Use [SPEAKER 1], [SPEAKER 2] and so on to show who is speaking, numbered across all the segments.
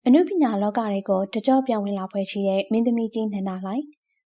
[SPEAKER 1] အနုပညာလောကတွေကိုတကြော့ပြောင်းဝင်လာဖွဲ့ရှိတဲ့မင်းသမီးကြီးနန္ဒာလှိုင်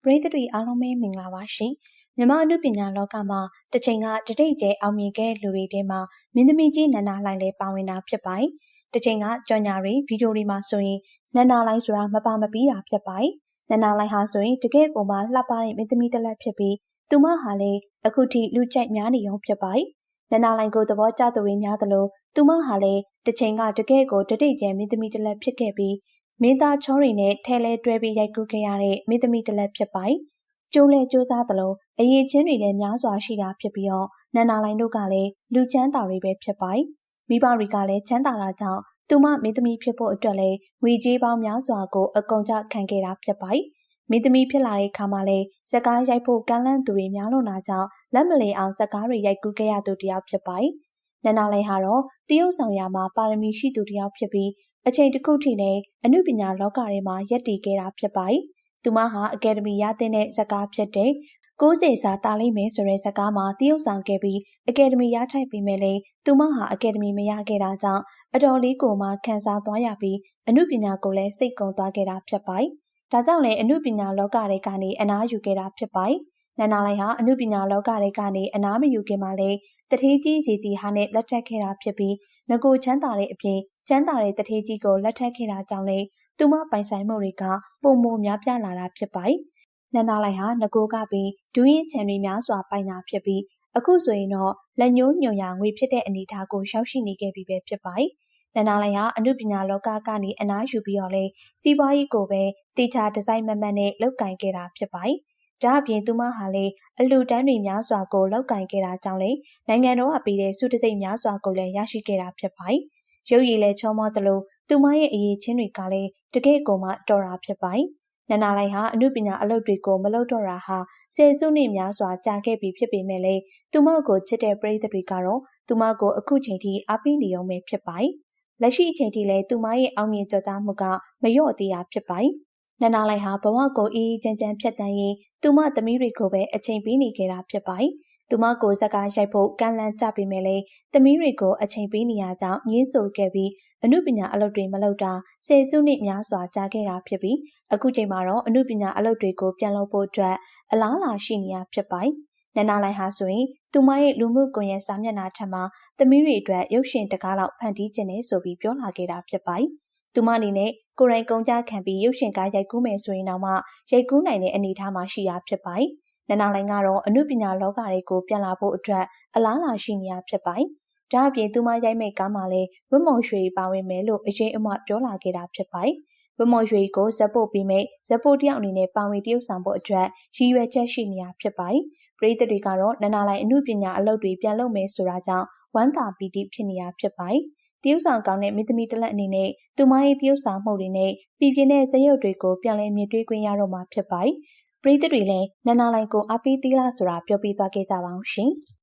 [SPEAKER 1] ပရိသတ်တွေအားလုံးပဲမင်္ဂလာပါရှင်မြန်မာအနုပညာလောကမှာတစ်ချိန်ကတတိတ်ကျဲအောင်မြင်ခဲ့လူတွေထဲမှာမင်းသမီးကြီးနန္ဒာလှိုင်လည်းပါဝင်တာဖြစ်ပါတယ်တစ်ချိန်ကကြော်ညာတွေဗီဒီယိုတွေမှာဆိုရင်နန္ဒာလှိုင်ဆိုတာမပါမပြီးတာဖြစ်ပါတယ်နန္ဒာလှိုင်ဟာဆိုရင်တကယ့်ကိုမှလှပတဲ့မင်းသမီးတစ်လက်ဖြစ်ပြီးသူမဟာလည်းအခုထိလူကြိုက်များနေုံဖြစ်ပါတယ်နန္ဒာလှိုင်ကိုသဘောကျသူတွေများသလိုသူမဟာလည်းတစ်ချိန်ကတကယ့်ကိုတတိတ်ကျဲမင်းသမီးတစ်လက်ဖြစ်ခဲ့ပြီးမင်းသားချောတွေနဲ့ထဲလဲတွဲပြီးရိုက်ကူးခဲ့ရတဲ့မင်းသမီးတစ်လက်ဖြစ်ပါတယ်။ကျိုးလဲစူးစားသလိုအရေးချင်းတွေလည်းများစွာရှိတာဖြစ်ပြီးတော့နန္ဒာလှိုင်တို့ကလည်းလူချမ်းသာတွေပဲဖြစ်ပါတယ်။မိဘတွေကလည်းချမ်းသာတာကြောင့်သူမမင်းသမီးဖြစ်ဖို့အတွက်လည်းငွေကြေးပေါင်းများစွာကိုအကုန်ကျခံခဲ့တာဖြစ်ပါတယ်။မင်းသမီးဖြစ်လာတဲ့အခါမှာလည်းဇကားရိုက်ဖို့ကမ်းလှမ်းသူတွေများလွန်တာကြောင့်လက်မလီအောင်ဇကားတွေရိုက်ကူးခဲ့ရသူတယောက်ဖြစ်ပါတယ်။နန္ဒာလှိုင်ဟာတော့တရုတ်ဆောင်ရာမှာပါရမီရှိသူတယောက်ဖြစ်ပြီးအချိန်တစ်ခုထိနဲ့အနုပညာလောကထဲမှာရပ်တည်ခဲ့တာဖြစ်ပါတယ်။သူမဟာအကယ်ဒမီရတဲ့ဇကားဖြစ်တဲ့90စာတာလိမ့်မယ်ဆိုတဲ့ဇကားမှာတရုတ်ဆောင်ခဲ့ပြီးအကယ်ဒမီရထိုက်ပေမဲ့လည်းသူမဟာအကယ်ဒမီမရခဲ့တာကြောင့်အတော်လေးကိုမှခံစားသွားရပြီးအနုပညာကိုလည်းစိတ်ကုန်သွားခဲ့တာဖြစ်ပါတယ်။ဒါကြောင့်လည်းအနုပညာလောကတွေကနေအနားယူခဲ့တာဖြစ်ပါတယ်။နန္ဒာလှိုင်ဟာအနုပညာလောကတွေကနေအနားမယူခင်မှာလည်းတထေးကြီးစီတီဟာနဲ့လက်ထပ်ခဲ့တာဖြစ်ပြီးငကိုချမ်းသာတဲ့အပြင်ချမ်းသာတဲ့တထေးကြီးကိုလက်ထပ်ခဲ့တာကြောင့်လည်းသူမပိုင်ဆိုင်မှုတွေကပုံမများပြားလာတာဖြစ်ပါတယ်။နန္ဒာလှိုင်ဟာငကိုကပြီးဒူးရင်ချန်တွေများစွာပိုင်တာဖြစ်ပြီးအခုဆိုရင်တော့လက်ညှိုးညွန်ရငွေဖြစ်တဲ့အနေအထားကိုရောက်ရှိနေခဲ့ပြီပဲဖြစ်ပါတယ်။နန္ဒာလှိုင်ဟာအနုပညာလောကကနေအနားယူပြီးတော့လဲစီးပွားရေးကိုပဲတေချာဒီဇိုင်းမမှန်နဲ့လုပ်ကင်ခဲ့တာဖြစ်ပါတယ်။ဒါအပြင်သူမဟာလည်းအလှူဒန်းတွေများစွာကိုလောက်ကင်ခဲ့တာကြောင့်လည်းနိုင်ငံတော်ကပေးတဲ့စုတစိမ့်များစွာကိုလည်းရရှိခဲ့တာဖြစ်ပါတယ်။ရုပ်ရည်လည်းချောမောသလိုသူမရဲ့အရေးချင်းတွေကလည်းတကယ့်ကိုမှတော်တာဖြစ်ပါတယ်။နန္ဒာလှိုင်ဟာအနုပညာအလုပ်တွေကိုမလုပ်တော့တာဟာဆယ်စုနှစ်များစွာကြာခဲ့ပြီဖြစ်ပေမဲ့လည်းသူမကိုချစ်တဲ့ပရိသတ်တွေကတော့သူမကိုအခုချိန်ထိအားပေးနေုံပဲဖြစ်ပါတယ်။လက်ရှိအချိန်ထိလည်းသူမရဲ့အောင်မြင်ကြော်ကြားမှုကမလျော့သေးတာဖြစ်ပါတယ်။နန္ဒာလှိုင်ဟာဘဝကိုအေးအေးချမ်းချမ်းဖြတ်တန်းရင်သူမသမီးတွေကိုပဲအချိန်ပေးနေခဲ့တာဖြစ်ပါတယ်။သူမကိုဇကားရိုက်ဖို့ကမ်းလှမ်းကြပေမဲ့လည်းသမီးတွေကိုအချိန်ပေးနေရကြောင်းညှင်းဆိုခဲ့ပြီးအနုပညာအလုပ်တွေမလုပ်တာဆယ်စုနှစ်များစွာကြာခဲ့တာဖြစ်ပြီးအခုချိန်မှာတော့အနုပညာအလုပ်တွေကိုပြန်လုပ်ဖို့အတွက်အလားအလာရှိနေတာဖြစ်ပါတယ်။နန္ဒာလှိုင်ဟာဆိုရင်သူမရဲ့လူမှုကွန်ရက်စာမျက်နှာထက်မှာသမီးတွေအတွက်ရုပ်ရှင်တကားလောက်ဖန်တီးခြင်းနဲ့ဆိုပြီးပြောလာခဲ့တာဖြစ်ပါတယ်။သူမအနေနဲ့ကိုယ်တိုင်ကုန်ကြခံပြီးရုပ်ရှင်ကားရိုက်ကူးမယ်ဆိုရင်တော့မှရိုက်ကူးနိုင်တဲ့အနေအထားမှာရှိတာဖြစ်ပါတယ်။နန္ဒာလှိုင်ကတော့အနုပညာလောကတွေကိုပြန်လာဖို့အတွက်အလားအလာရှိနေတာဖြစ်ပါတယ်။ဒါအပြင်သူမရိုက်မဲ့ကားမှာလည်းဝတ်မုံရွှေပါဝင်မယ်လို့အရေးအမပြောလာခဲ့တာဖြစ်ပါတယ်။ဝတ်မုံရွှေကိုဇက်ပို့ပြီးမဲ့ဇက်ပို့တယောက်အနေနဲ့ပါဝင်တရုပ်ဆောင်ဖို့အတွက်ရည်ရွယ်ချက်ရှိနေတာဖြစ်ပါတယ်။ပရိသတ်တွေကတော့နန္ဒာလှိုင်အနုပညာအလုပ်တွေပြန်လုပ်မယ်ဆိုတာကြောင့်ဝမ်းသာပီတိဖြစ်နေတာဖြစ်ပါတယ်။တရုတ်ဆောင်ကောင်းတဲ့မင်းသမီးတစ်လက်အနေနဲ့သူမရဲ့တရုတ်ဆောင်မှုတွေနဲ့ပြည်ပြင်းတဲ့ဇယုတ်တွေကိုပြန်လည်မြင်တွေ့ခွင့်ရတော့မှာဖြစ်ပါတယ်။ပရိသတ်တွေလည်းနန္ဒာလှိုင်ကိုအားပေးသီးလားဆိုတာပြောပြသွားခဲ့ကြပါအောင်ရှင်။